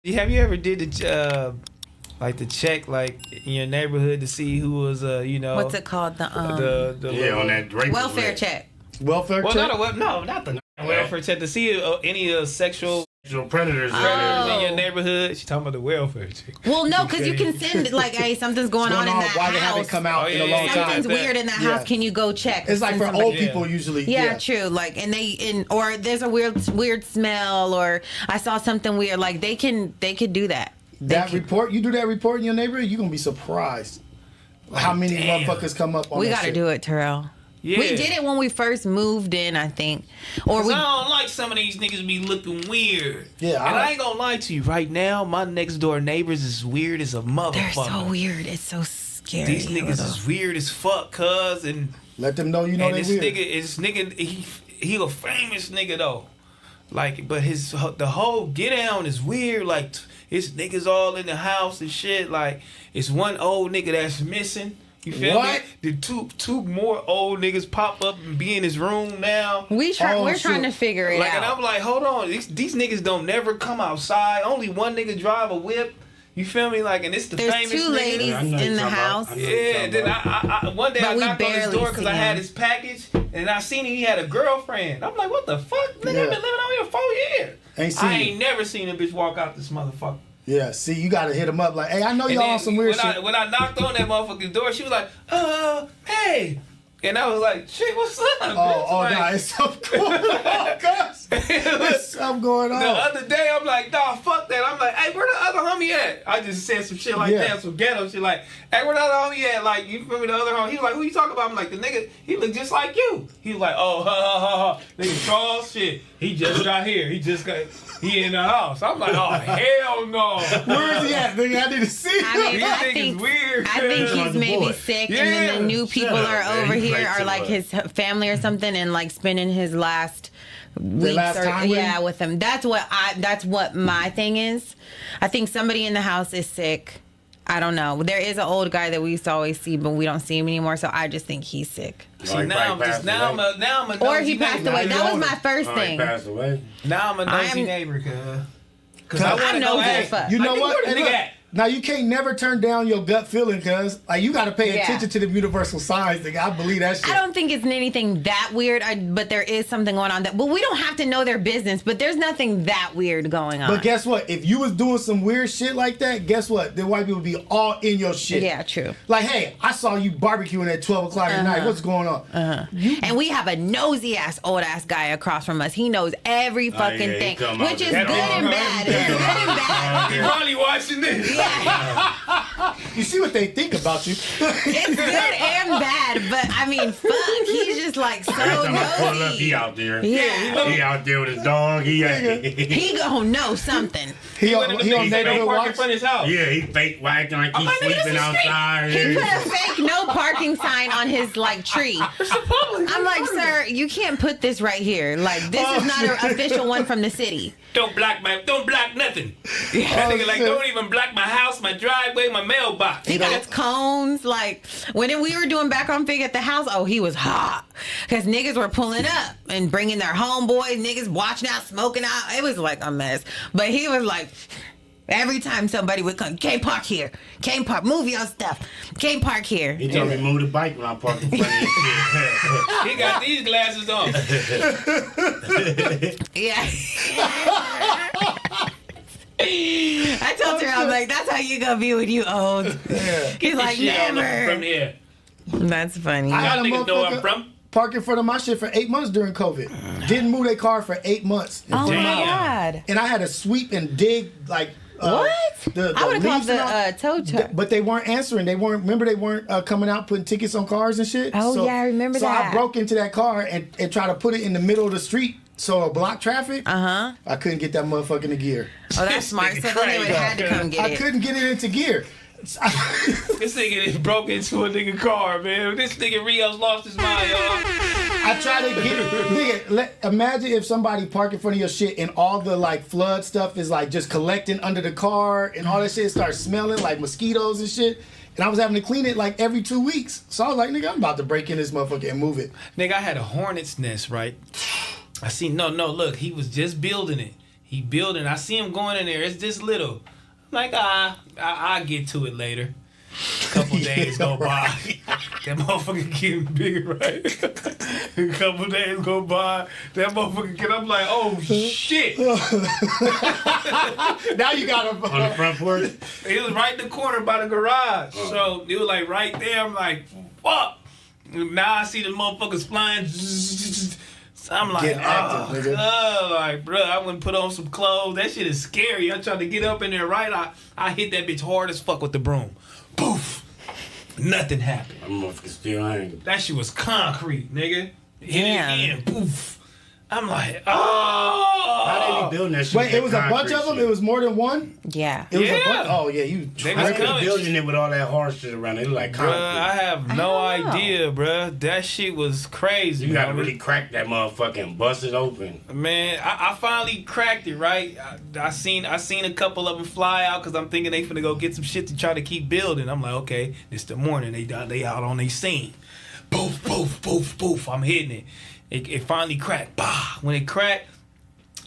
Have you ever did the like the check like in your neighborhood to see who was you know what's it called the on that welfare check. Welfare check. Not the welfare check to see any sexual predators in your neighborhood. She's talking about the welfare check. Well, no, because you can send like, hey, something's going on in that why house. they haven't come out in a long time. Something's weird in that house. Can you go check? It's like for old people usually. Yeah, true. Like, or there's a weird smell, or I saw something weird. Like they could do that. Report, you do that report in your neighborhood, you're gonna be surprised how many motherfuckers come up on we that gotta shit. do it, T-Rell. Yeah. We did it when we first moved in, I think. Or I don't like some of these niggas be looking weird. Yeah, and I ain't gonna lie to you right now. My next door neighbors is weird as a motherfucker. They're so weird. It's so scary. These niggas is weird as fuck, cuz, and let them know you know they weird. This nigga, he a famous nigga though. Like, but the whole get down is weird. Like, it's niggas all in the house and shit. Like, it's one old nigga that's missing. You feel me? The two more old niggas pop up and be in his room now. We're trying to figure it out. And I'm like, hold on, these niggas don't never come outside. Only one nigga drive a whip. You feel me? Like, and it's the famous There's two ladies in the house. Yeah, then I one day I knocked on his door because I had his package, and I seen he had a girlfriend. I'm like, what the fuck? Nigga, I've been living out here 4 years. I ain't never seen a bitch walk out this motherfucker. Yeah, see, you gotta hit him up like, hey, I know y'all on some weird shit. When I knocked on that motherfucker's door, she was like, hey. And I was like, shit, what's up? Nah, it's something going on, cuz. There's something going on. The other day, I'm like, nah, fuck that. I'm like, hey, where the other homie at? I just said some shit like that, some ghetto shit like, hey, where the other homie at? Like, you feel me, the other homie? He was like, who you talking about? I'm like, the nigga, he look just like you. He was like, oh, ha. Nigga, Charles, shit. He just got here. He in the house. I'm like, oh, hell no. Where is he at, nigga? I need to see him. I think weird. I think he's maybe sick, and then the new people are over here, are like his family or something, and like spending his last weeks with him. That's what my thing is. I think somebody in the house is sick. I don't know. There is an old guy that we used to always see, but we don't see him anymore. So I just think he's sick. See, now I'm a or he passed away. That was my first thing. He passed away. Now I'm a nosy neighbor, cause I want to know. Hey, you know what? Where the nigga at? Now you can't never turn down your gut feeling, cuz like you got to pay attention to the universal signs. Nigga, I believe that shit. I don't think it's anything that weird, but there is something going on. Well, we don't have to know their business, but there's nothing that weird going on. But guess what? If you was doing some weird shit like that, guess what? The white people would be all in your shit. Yeah, true. Like, hey, I saw you barbecuing at 12 o'clock at night. What's going on? And we have a nosy ass old ass guy across from us. He knows every fucking thing, which is good and bad. It's good and bad. You're probably watching this. Yeah. You see what they think about you. It's good and bad, but I mean, fuck, he's just like so nosy. He out there. Yeah. He out there with his dog. He gonna know something. He on neighborhood watch in front of his house. Yeah, he fake acting like he's sleeping outside. He put a fake no parking sign on his like tree. I'm like, sir, you can't put this right here. Like, this is not an official one from the city. Don't block nothing. That nigga like, don't even block my house, my driveway, my mailbox. He got cones. Like, when we were doing BACKONFIGG at the house, he was hot. Because niggas were pulling up and bringing their homeboys, niggas watching out, smoking out. It was like a mess. But he was like, every time somebody would come, can't park here. Can't park, move your stuff. Can't park here. He told me to move the bike when I parked in front of his shit. He got these glasses on. Yeah. I told her, I'm like, that's how you gonna be when you old. He's like, never. From here. That's funny. I had a niggas know where I'm from. Park in front of my shit for 8 months during COVID. Didn't move their car for 8 months. Oh my God. And I had to sweep and dig like what? I would have called the tow truck. But they weren't answering. They weren't coming out putting tickets on cars and shit. Oh yeah, I remember that. So I broke into that car and tried to put it in the middle of the street. So a block traffic. I couldn't get that motherfucker into gear. Oh, that's smart. So then they would have had to come get it. I couldn't get it into gear. This nigga just broke into a nigga car, man. This nigga Rio's lost his mind, y'all. I try to get it. Nigga, imagine if somebody park in front of your shit and all the like flood stuff is like just collecting under the car and all that shit starts smelling like mosquitoes and shit. And I was having to clean it like every 2 weeks. So I was like, nigga, I'm about to break in this motherfucker and move it. Nigga, I had a hornet's nest, right? I see, no, look, he was just building it. He building. I see him going in there. It's this little. I'm like, I'll get to it later. A couple days go by. That motherfucker getting bigger, right? A couple days go by. That motherfucker get up like, oh shit. Now you got him on the front porch. It was right in the corner by the garage. So it was like right there. I'm like, fuck. Now I see the motherfuckers flying. So I'm like, like, bro, I wouldn't put on some clothes. That shit is scary. I'm trying to get up in there, right? I hit that bitch hard as fuck with the broom. Poof. Nothing happened. I'm motherfucker still hanging. That shit was concrete, nigga. Hit it again. Poof. I'm like, oh. How they be building that shit? Wait, it was a bunch of them? It was more than one? Yeah. It was a bunch? Oh, yeah. They was building it with all that hard shit around it. It like concrete. Bruh, I have no idea, bruh. That shit was crazy. You gotta really crack that motherfucker and bust it open. Man, I finally cracked it, right? I seen a couple of them fly out because I'm thinking they finna go get some shit to try to keep building. I'm like, okay, it's the morning. They out on their scene. Poof, poof, poof, poof. I'm hitting it. It finally cracked. Bah! When it cracked,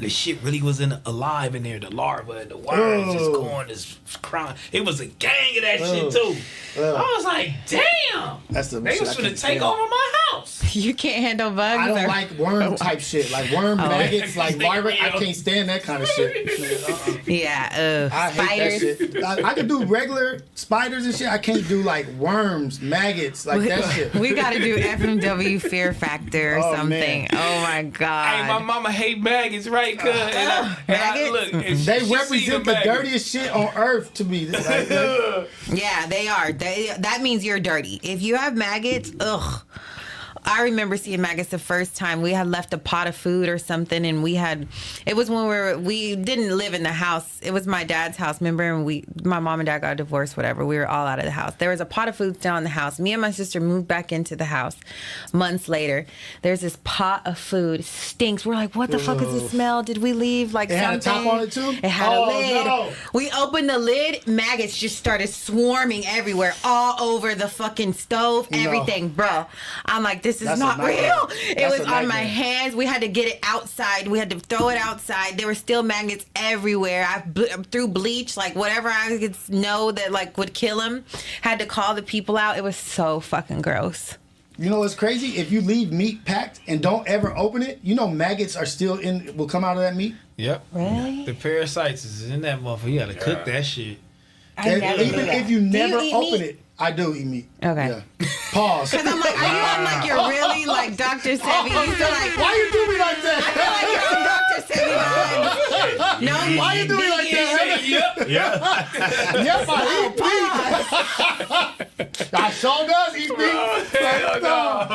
the shit really was alive in there. The larva and the worms just going, just crying. It was a gang of that shit too. I was like, damn. That's the they was finna take over my house. You can't handle bugs. I don't like worm type shit. Like worm maggots, like larvae. I can't stand that kind of shit. Yeah, I hate that shit. I can do regular spiders and shit. I can't do like worms, maggots, like that shit. We gotta do FMW Fear Factor or something. Man. Oh my god. Hey, my mama hate maggots, right? Maggots? They represent the dirtiest shit on earth to me. Yeah, they are. That means you're dirty. If you have maggots, ugh. I remember seeing maggots the first time. We had left a pot of food or something, and it was when we didn't live in the house. It was my dad's house, remember? And my mom and dad got divorced, whatever. We were all out of the house. There was a pot of food still in the house. Me and my sister moved back into the house months later. There's this pot of food. It stinks. We're like, what the fuck is the smell? Did we leave like something? It had a top on it too? It had a lid. No. We opened the lid. Maggots just started swarming everywhere, all over the fucking stove, everything, bro. I'm like, this is not real. It was on my hands. We had to get it outside. We had to throw it outside. There were still maggots everywhere. I threw bleach, like whatever I could know that like would kill them. Had to call the people out. It was so fucking gross. You know what's crazy? If you leave meat packed and don't ever open it, you know maggots are still will come out of that meat. Yep. Really? The parasites is in that motherfucker. You gotta cook that shit. Even if you never open it. I do eat meat. Okay. Yeah. Pause. Because I'm like, are you on like you're really like Dr. Sebi? You feel like, why you do me like that? I feel like you're on Dr. Sebi. No, why you do me like that? Yep, I eat meat. I sure does eat meat. Oh,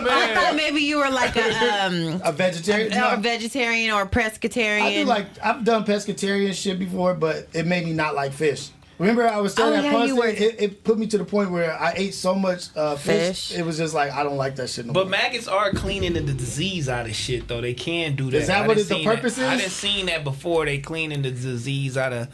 man. I thought maybe you were like a vegetarian. Or vegetarian or pescatarian. I've done pescatarian shit before, but it made me not like fish. Remember I was telling that Punston, it put me to the point where I ate so much fish. It was just like, I don't like that shit no more. But maggots are cleaning the disease out of shit, though. They can do that. Is that what the purpose is? I didn't seen that before. They cleaning the disease out of,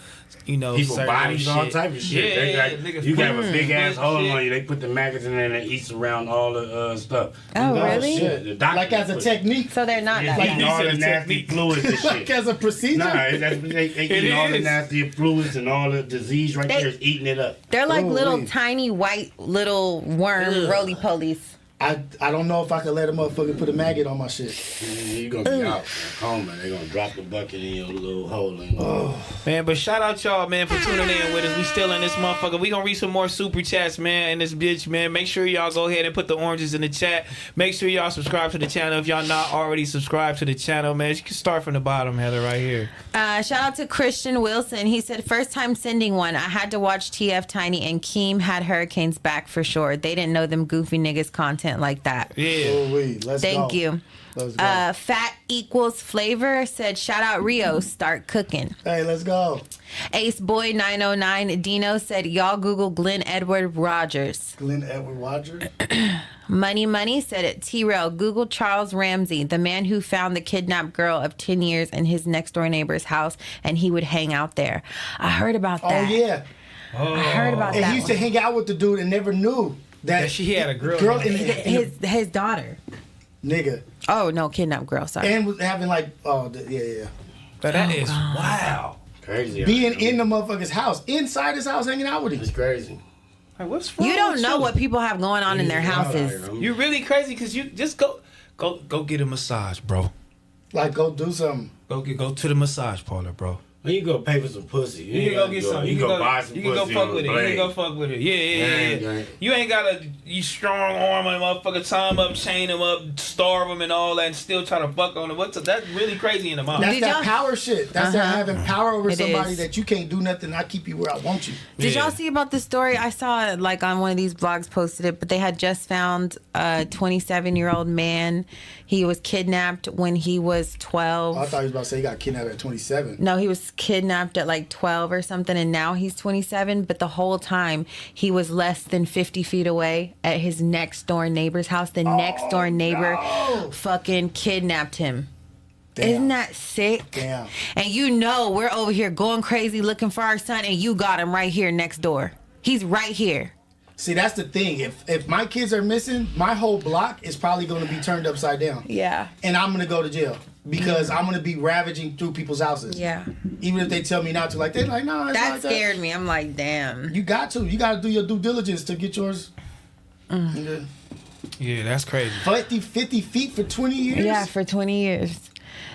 people bodies, shit. all type of shit. Yeah, you got a big ass hole on you. They put the maggots in there and it eats around all the stuff. Oh, really? Shit. Like as a technique. So they're not that eating all the nasty fluids and shit. Like as a procedure? Nah, they eating all the nasty fluids and all the disease right there is eating it up. They're like little tiny white little worm roly-polies. I don't know if I could let a motherfucker put a maggot on my shit. You're going to be out in a coma. They're going to drop the bucket in your little hole. Man, but shout out y'all, man, for tuning in with us. We still in this motherfucker. We going to read some more super chats, man, in this bitch, man. Make sure y'all go ahead and put the oranges in the chat. Make sure y'all subscribe to the channel if y'all not already subscribed to the channel, man. You can start from the bottom, Heather, right here. Shout out to Christian Wilson. He said, first time sending one. I had to watch TF Tiny and Keem had Hurricanes back for sure. They didn't know them goofy niggas content like that. Yeah. Thank you. Fat equals flavor said, shout out Rio, start cooking. Hey, let's go. Ace Boy 909 Dino said, y'all Google Glenn Edward Rogers. Glenn Edward Rogers? Money said it. T-Rell, Google Charles Ramsey, the man who found the kidnapped girl of 10 years in his next door neighbor's house, and he would hang out there. I heard about that. Oh, yeah. I heard about that. And he used to hang out with the dude and never knew that she had a girl in his daughter. Nigga. Oh, no, kidnapped girl, sorry. And was having like, yeah. But that is wow. Crazy. Being in the motherfucker's house, inside his house, hanging out with him. It's crazy. Like, what's wrong? You don't with know you? what people have going on in their houses. You really crazy because you just go get a massage, bro. Like, go do something. Go to the massage parlor, bro. Well, you go pay for some pussy. You can go get some. You can go buy some pussy. You can go fuck with it. You can go fuck with it. Yeah. You ain't gotta strong arm a motherfucker, tie him up, chain him up, starve him and all that, and still try to fuck on him. That's really crazy in the mouth. That's that power shit. That's that having power over somebody is. that you can't do nothing. I keep you where I want you. Did y'all see about the story? I saw it like on one of these blogs posted it, but they had just found a 27-year-old man. He was kidnapped when he was 12. Oh, I thought he was about to say he got kidnapped at 27. No, he was kidnapped at like 12 or something, and now he's 27. But the whole time, he was less than 50 feet away at his next door neighbor's house. The next door neighbor fucking kidnapped him. Damn. Isn't that sick? Damn. And you know we're over here going crazy looking for our son, and you got him right here next door. He's right here. See, that's the thing. If my kids are missing, my whole block is probably going to be turned upside down. Yeah. And I'm going to go to jail because I'm going to be ravaging through people's houses. Yeah. Even if they tell me not to. Like, they're like, no, it's that like scared me. I'm like, damn. You got to. You got to do your due diligence to get yours. Yeah, that's crazy. 50 feet for 20 years? Yeah, for 20 years.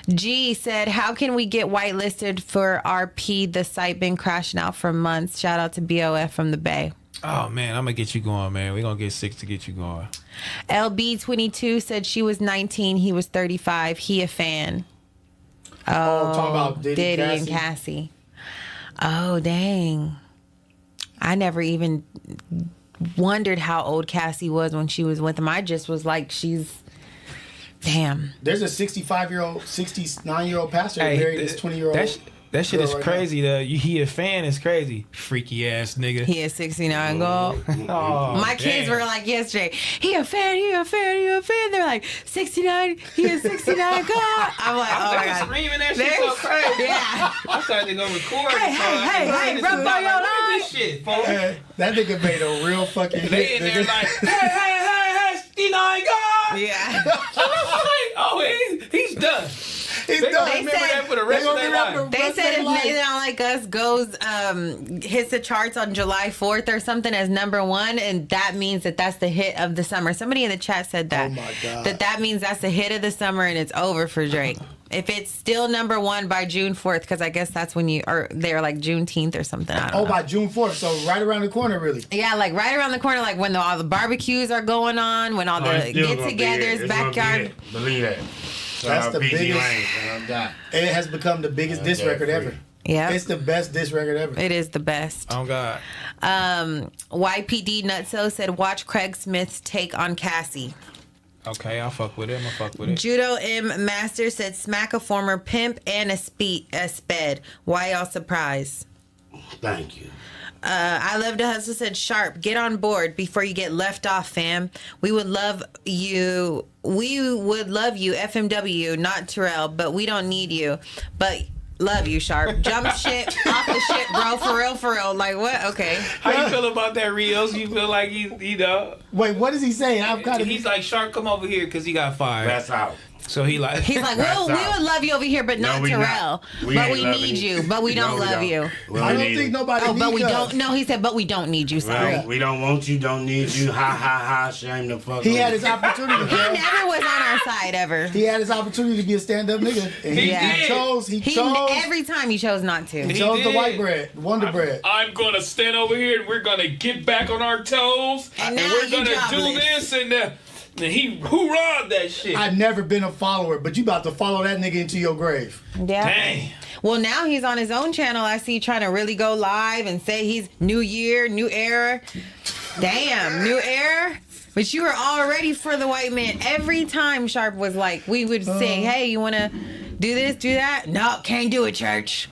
G said, how can we get whitelisted for RP? The site been crashing out for months. Shout out to BOF from the Bay. Oh, man, I'm going to get you going, man. We're going to get 6 to get you going. LB22 said she was 19. He was 35. He a fan. Oh, talking about Diddy and Cassie. Oh, dang. I never even wondered how old Cassie was when she was with him. I just was like, she's... Damn. There's a 65-year-old, 69-year-old pastor that married this 20-year-old. That shit is crazy. He a fan is crazy. Freaky ass nigga. He is 69 gold. My kids were like yesterday, he a fan, he a fan, he a fan. They're like, 69, he is 69 gold. I'm like, oh my God. Screaming that shit so crazy. Yeah. I started to go record. Hey, rub on your line. This shit, folks. That nigga made a real fucking They in there like, hey, 69 gold. Yeah. Oh, he's done. He's done. They remember that for the rest of their life. They said if Nathan On Like Us goes, hits the charts on July 4th or something as #1, and that means that's the hit of the summer. Somebody in the chat said that. Oh my God. That means that's the hit of the summer and it's over for Drake. If it's still #1 by June 4th, because I guess that's when they're like Juneteenth or something. I don't know. By June 4th, so right around the corner, really. Yeah, like right around the corner, like when all the barbecues are going on, when all the get-togethers, backyard. Believe that. That's the biggest. It has become the biggest diss record ever. Yeah, it's the best diss record ever. It is the best. Oh God. YPD Nutso said, "Watch Craig Smith's take on Cassie." Okay, I'll fuck with it. Judo M Master said, "Smack a former pimp and a sped. Why y'all surprised?" Thank you. I Love to Hustle said, "Sharp, get on board before you get left off, fam. We would love you, FMW, not T-Rell, but we don't need you. But love you, Sharp. Jump shit off the shit, bro. For real. Like, what? Okay. How you feel about that, Rios? You feel like you know? Wait, what is he saying? He's like, Sharp, come over here because he got fired. That's out. So he's like, we would love you over here, but not T-Rell. But we need you. But we don't love you. I don't think nobody. Oh, but we don't. No, he said, but we don't need you. Sorry. We don't want you. Don't need you. Ha. Shame the fuck. He had his opportunity. He never was on our side ever. He had his opportunity to be a stand-up nigga. And he chose. He chose. Every time he chose not to. He chose the white bread, Wonder Bread. I'm gonna stand over here and we're gonna get back on our toes and we're gonna do this and. And he hoorah'd that shit. I've never been a follower, but you about to follow that nigga into your grave. Yeah. Dang. Well, now he's on his own channel. I see trying to really go live and say he's new year, new era. Damn, new era. But you were all ready for the white man. Every time Sharp was like, we would say, hey, you want to do this, do that? No, can't do it, church.